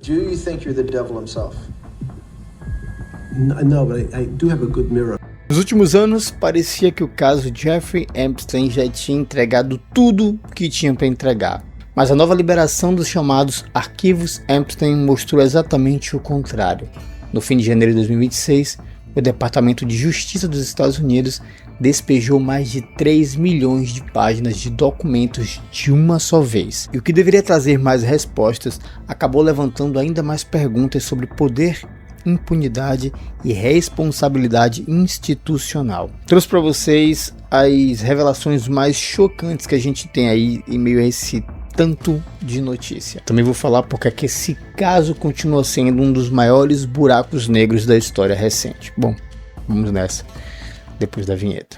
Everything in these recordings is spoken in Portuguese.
Do you think you're the devil himself? No, but I do have a good mirror. Nos últimos anos, parecia que o caso Jeffrey Epstein já tinha entregado tudo que tinha para entregar. Mas a nova liberação dos chamados arquivos Epstein mostrou exatamente o contrário. No fim de janeiro de 2026, o Departamento de Justiça dos Estados Unidos despejou mais de 3 milhões de páginas de documentos de uma só vez. E o que deveria trazer mais respostas acabou levantando ainda mais perguntas sobre poder, impunidade e responsabilidade institucional. Trouxe para vocês as revelações mais chocantes que a gente tem aí em meio a esse tanto de notícia. Também vou falar porque é que esse caso continua sendo um dos maiores buracos negros da história recente. Bom, vamos nessa, depois da vinheta.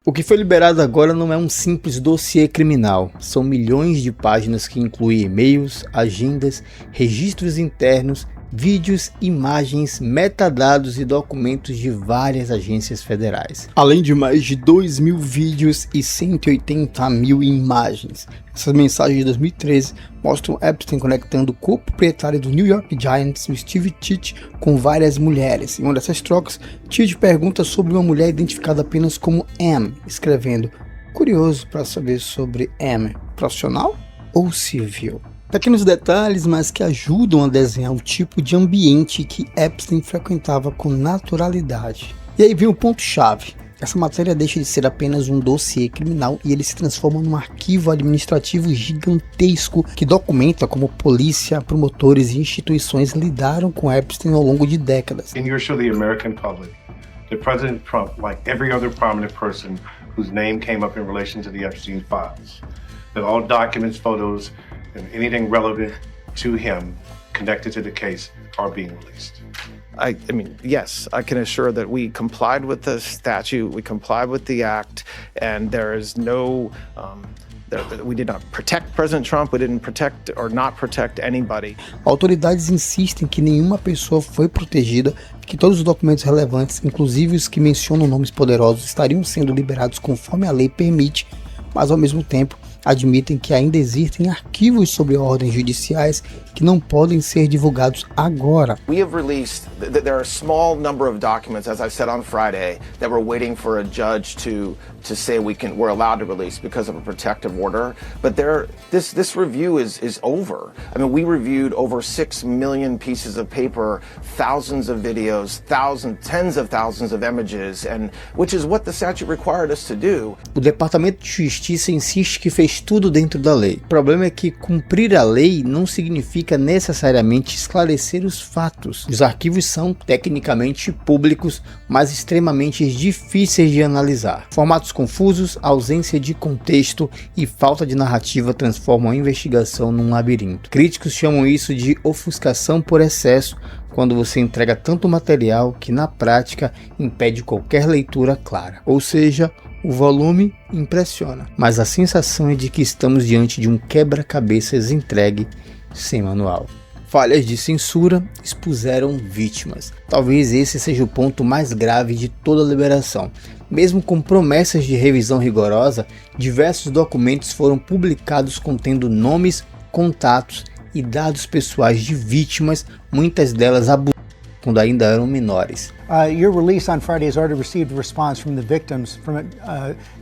O que foi liberado agora não é um simples dossiê criminal, são milhões de páginas que incluem e-mails, agendas, registros internos, vídeos, imagens, metadados e documentos de várias agências federais. Além de mais de 2.000 vídeos e 180 mil imagens. Essas mensagens de 2013 mostram Epstein conectando o co-proprietário do New York Giants, o Steve Tisch, com várias mulheres. Em uma dessas trocas, Tisch pergunta sobre uma mulher identificada apenas como M, escrevendo: curioso para saber sobre M, profissional ou civil? Pequenos detalhes, mas que ajudam a desenhar o tipo de ambiente que Epstein frequentava com naturalidade. E aí vem o ponto-chave. Essa matéria deixa de ser apenas um dossiê criminal e ele se transforma num arquivo administrativo gigantesco que documenta como polícia, promotores e instituições lidaram com Epstein ao longo de décadas. And you assure the American public that President Trump, like every other prominent person whose name came up in relation to the Epstein files, that all documents, photos, and anything relevant to him connected to the case are being released. I mean, yes, I can assure that we complied with the statute, we complied with the act, and there is no, we did not protect President Trump, we didn't protect or not protect anybody. Autoridades insistem que nenhuma pessoa foi protegida, que todos os documentos relevantes, inclusive os que mencionam nomes poderosos, estariam sendo liberados conforme a lei permite, mas ao mesmo tempo admitem que ainda existem arquivos sobre ordens judiciais que não podem ser divulgados agora. We have released, there are a small number of documents, as I said on Friday, that we're waiting for a judge to say we're allowed to release because of a protective order. But this review is over. I mean, we reviewed over 6 million pieces of paper, thousands of videos, tens of thousands of images, and which is what the statute required us to do. O Departamento de Justiça insiste que fez tudo dentro da lei. O problema é que cumprir a lei não significa necessariamente esclarecer os fatos. Os arquivos são tecnicamente públicos, mas extremamente difíceis de analisar. Formatos confusos, ausência de contexto e falta de narrativa transformam a investigação num labirinto. Críticos chamam isso de ofuscação por excesso, quando você entrega tanto material que na prática impede qualquer leitura clara. Ou seja, o volume impressiona, mas a sensação é de que estamos diante de um quebra-cabeças entregue sem manual. Falhas de censura expuseram vítimas. Talvez esse seja o ponto mais grave de toda a liberação. Mesmo com promessas de revisão rigorosa, diversos documentos foram publicados contendo nomes, contatos e dados pessoais de vítimas, muitas delas abusadas quando ainda eram menores. Your release on Friday has already received a response from the victims, from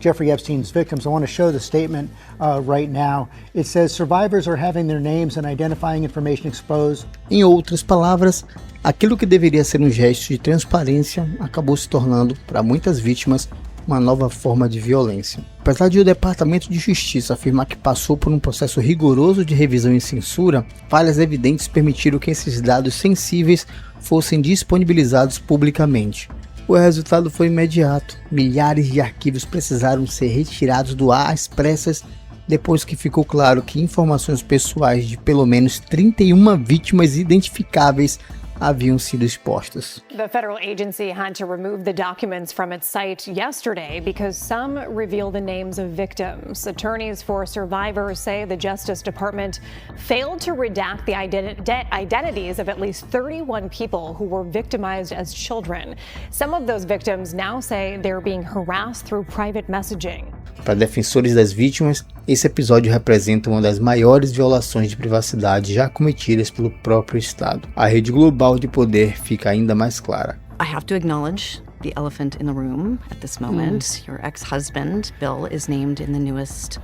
Jeffrey Epstein's victims. I want to show the statement right now. It says survivors are having their names and identifying information exposed. Em outras palavras, aquilo que deveria ser um gesto de transparência acabou se tornando, para muitas vítimas, uma nova forma de violência. Apesar de o Departamento de Justiça afirmar que passou por um processo rigoroso de revisão e censura, falhas evidentes permitiram que esses dados sensíveis fossem disponibilizados publicamente. O resultado foi imediato. Milhares de arquivos precisaram ser retirados do ar às pressas depois que ficou claro que informações pessoais de pelo menos 31 vítimas identificáveis haviam sido expostas. The federal agency had to remove the documents from its site yesterday because some reveal the names of victims. Attorneys for survivors say the Justice Department failed to redact the identities of at least 31 people who were victimized as children. Some of those victims now say they're being harassed through private messaging. Para defensores das vítimas, esse episódio representa uma das maiores violações de privacidade já cometidas pelo próprio Estado. A rede global de poder fica ainda mais clara. I have to acknowledge the elephant in the room at this moment. Your ex-husband, Bill, is named in the newest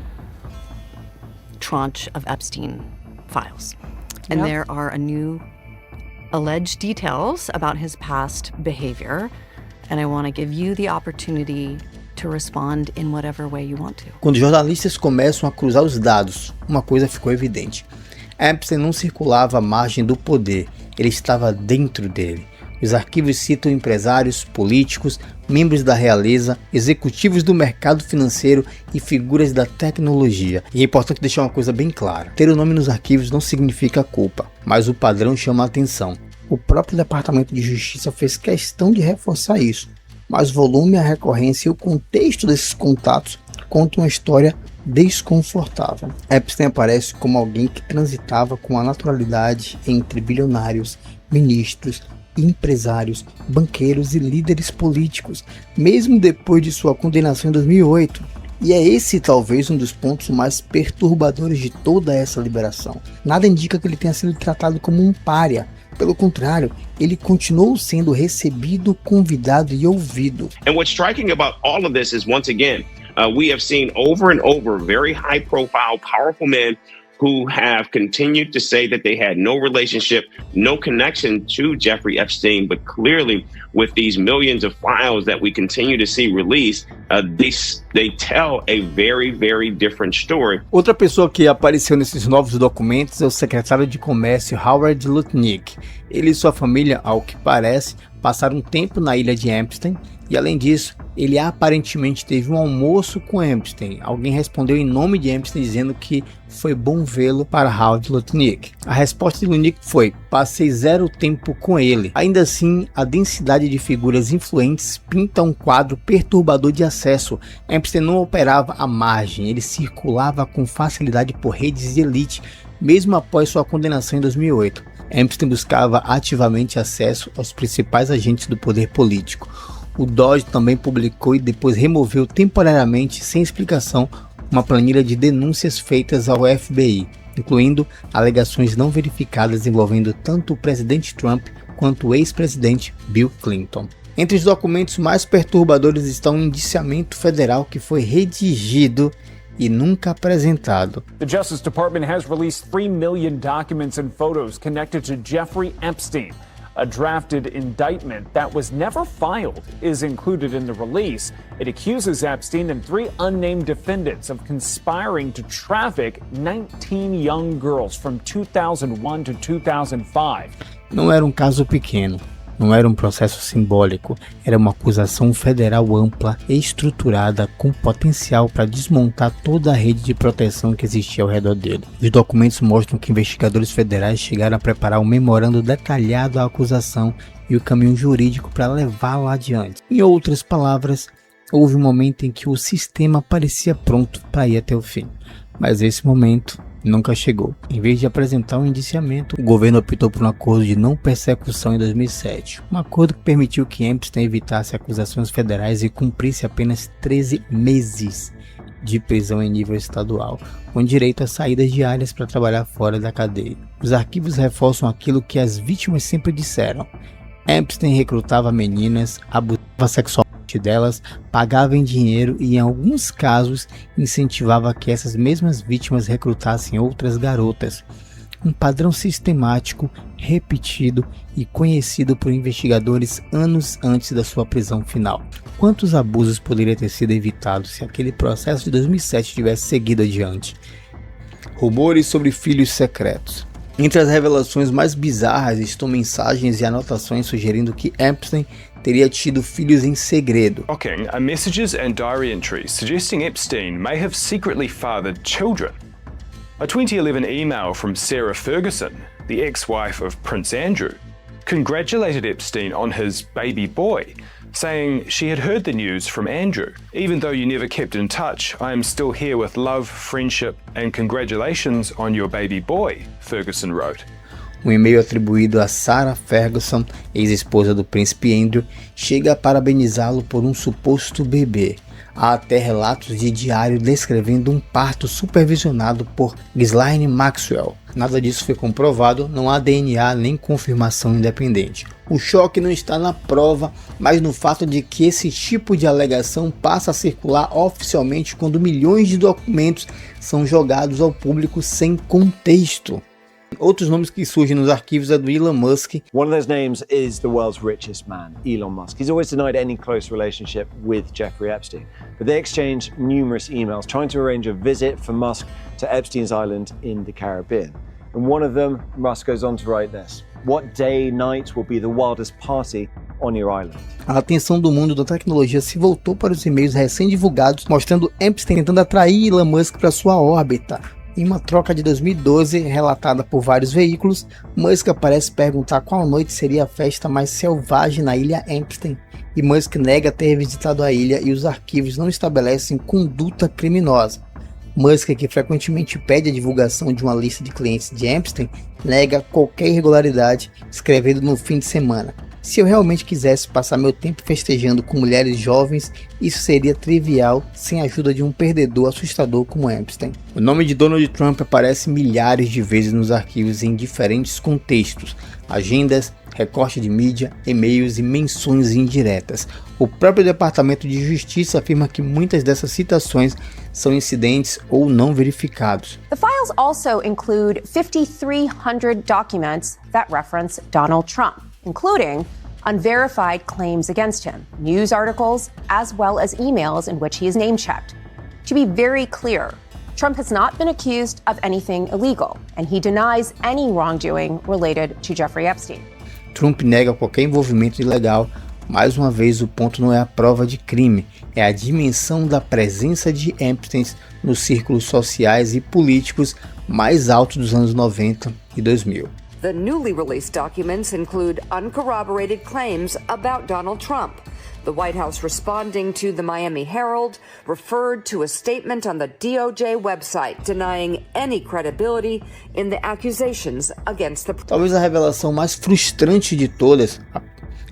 tranche of Epstein files. And there are new alleged details about his past behavior. And I want to give you the opportunity to respond in whatever way you want to. Quando jornalistas começam a cruzar os dados, uma coisa ficou evidente. Epstein não circulava à margem do poder, ele estava dentro dele. Os arquivos citam empresários, políticos, membros da realeza, executivos do mercado financeiro e figuras da tecnologia. E é importante deixar uma coisa bem clara. Ter o nome nos arquivos não significa culpa, mas o padrão chama a atenção. O próprio Departamento de Justiça fez questão de reforçar isso, mas o volume, a recorrência e o contexto desses contatos contam uma história desconfortável. Epstein aparece como alguém que transitava com a naturalidade entre bilionários, ministros, empresários, banqueiros e líderes políticos, mesmo depois de sua condenação em 2008. E é esse talvez um dos pontos mais perturbadores de toda essa liberação. Nada indica que ele tenha sido tratado como um pária. Pelo contrário, ele continuou sendo recebido, convidado e ouvido. And what's striking about all of this is, once again, we have seen over and over very high-profile, powerful men who have continued to say that they had no relationship, no connection to Jeffrey Epstein, but clearly with these millions of files that we continue to see released, they tell a very, very different story. Outra pessoa que apareceu nesses novos documentos é o secretário de Comércio Howard Lutnick. Ele e sua família, ao que parece, passaram um tempo na ilha de Epstein e, além disso, ele aparentemente teve um almoço com Epstein. Alguém respondeu em nome de Epstein dizendo que foi bom vê-lo para Howard Lutnick. A resposta de Lutnick foi: passei zero tempo com ele. Ainda assim, a densidade de figuras influentes pinta um quadro perturbador de acesso. Epstein não operava à margem, ele circulava com facilidade por redes de elite, mesmo após sua condenação em 2008. Epstein buscava ativamente acesso aos principais agentes do poder político. O DOJ também publicou e depois removeu temporariamente, sem explicação, uma planilha de denúncias feitas ao FBI, incluindo alegações não verificadas envolvendo tanto o presidente Trump quanto o ex-presidente Bill Clinton. Entre os documentos mais perturbadores está um indiciamento federal que foi redigido e nunca apresentado. The Justice Department has released 3 million documents and photos connected to Jeffrey Epstein. A drafted indictment that was never filed is included in the release. It accuses Epstein and 3 unnamed defendants of conspiring to traffic 19 young girls from 2001 to 2005. Não era um caso pequeno. Não era um processo simbólico, era uma acusação federal ampla e estruturada com potencial para desmontar toda a rede de proteção que existia ao redor dele. Os documentos mostram que investigadores federais chegaram a preparar um memorando detalhado à acusação e o caminho jurídico para levá-la adiante. Em outras palavras, houve um momento em que o sistema parecia pronto para ir até o fim, mas esse momento nunca chegou. Em vez de apresentar um indiciamento, o governo optou por um acordo de não persecução em 2007. Um acordo que permitiu que Epstein evitasse acusações federais e cumprisse apenas 13 meses de prisão em nível estadual, com direito a saídas diárias para trabalhar fora da cadeia. Os arquivos reforçam aquilo que as vítimas sempre disseram. Epstein recrutava meninas, abusava sexualmente delas, pagava em dinheiro e, em alguns casos, incentivava que essas mesmas vítimas recrutassem outras garotas. Um padrão sistemático, repetido e conhecido por investigadores anos antes da sua prisão final. Quantos abusos poderiam ter sido evitados se aquele processo de 2007 tivesse seguido adiante? Rumores sobre filhos secretos. Entre as revelações mais bizarras estão mensagens e anotações sugerindo que Epstein teria tido filhos em segredo. Messages and diary entries suggesting Epstein may have secretly fathered children. A 2011 email from Sarah Ferguson, the ex-wife of Prince Andrew, congratulated Epstein on his baby boy, saying she had heard the news from Andrew. Even though you never kept in touch, I am still here with love, friendship, and congratulations on your baby boy, Ferguson wrote. Um e-mail atribuído a Sarah Ferguson, ex-esposa do príncipe Andrew, chega a parabenizá-lo por um suposto bebê. Há até relatos de diário descrevendo um parto supervisionado por Ghislaine Maxwell. Nada disso foi comprovado, não há DNA nem confirmação independente. O choque não está na prova, mas no fato de que esse tipo de alegação passa a circular oficialmente quando milhões de documentos são jogados ao público sem contexto. Outros nomes que surgem nos arquivos é do Elon Musk. One of those names is the world's richest man, Elon Musk. He's always denied any close relationship with Jeffrey Epstein, but they exchanged numerous emails trying to arrange a visit for Musk to Epstein's island in the Caribbean. In one of them, Musk goes on to write this: "What day, night will be the wildest party on your island?" A atenção do mundo da tecnologia se voltou para os e-mails recém-divulgados, mostrando Epstein tentando atrair Elon Musk para sua órbita. Em uma troca de 2012, relatada por vários veículos, Musk parece perguntar qual noite seria a festa mais selvagem na ilha Epstein, e Musk nega ter visitado a ilha e os arquivos não estabelecem conduta criminosa. Musk, que frequentemente pede a divulgação de uma lista de clientes de Epstein, nega qualquer irregularidade, escrevendo no fim de semana: "Se eu realmente quisesse passar meu tempo festejando com mulheres jovens, isso seria trivial sem a ajuda de um perdedor assustador como Epstein." O nome de Donald Trump aparece milhares de vezes nos arquivos em diferentes contextos: agendas, recorte de mídia, e-mails e menções indiretas. O próprio Departamento de Justiça afirma que muitas dessas citações são incidentes ou não verificados. The files also include 5,300 documents that reference Donald Trump, including unverified claims against him, news articles, as well as emails in which he is name-checked. To be very clear, Trump has not been accused of anything illegal, and he denies any wrongdoing related to Jeffrey Epstein. Trump nega qualquer envolvimento ilegal. Mais uma vez, o ponto não é a prova de crime, é a dimensão da presença de Epstein nos círculos sociais e políticos mais altos dos anos 90 e 2000. The newly released documents include uncorroborated claims about Donald Trump. The White House, responding to the Miami Herald, referred to a statement on the DOJ website denying any credibility in the accusations against the... Talvez a revelação mais frustrante de todas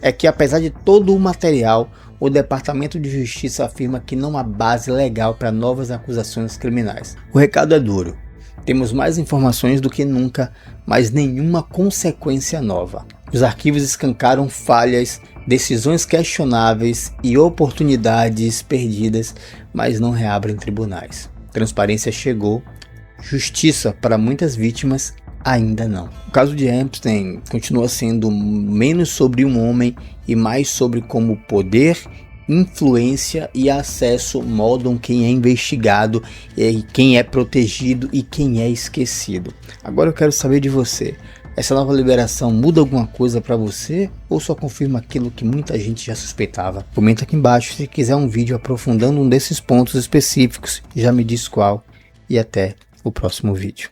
é que, apesar de todo o material, o Departamento de Justiça afirma que não há base legal para novas acusações criminais. O recado é duro. Temos mais informações do que nunca, mas nenhuma consequência nova. Os arquivos escancaram falhas, decisões questionáveis e oportunidades perdidas, mas não reabrem tribunais. Transparência chegou, justiça para muitas vítimas ainda não. O caso de Epstein continua sendo menos sobre um homem e mais sobre como poder, influência e acesso moldam quem é investigado, quem é protegido e quem é esquecido. Agora eu quero saber de você. Essa nova liberação muda alguma coisa para você ou só confirma aquilo que muita gente já suspeitava? Comenta aqui embaixo se quiser um vídeo aprofundando um desses pontos específicos, já me diz qual, e até o próximo vídeo.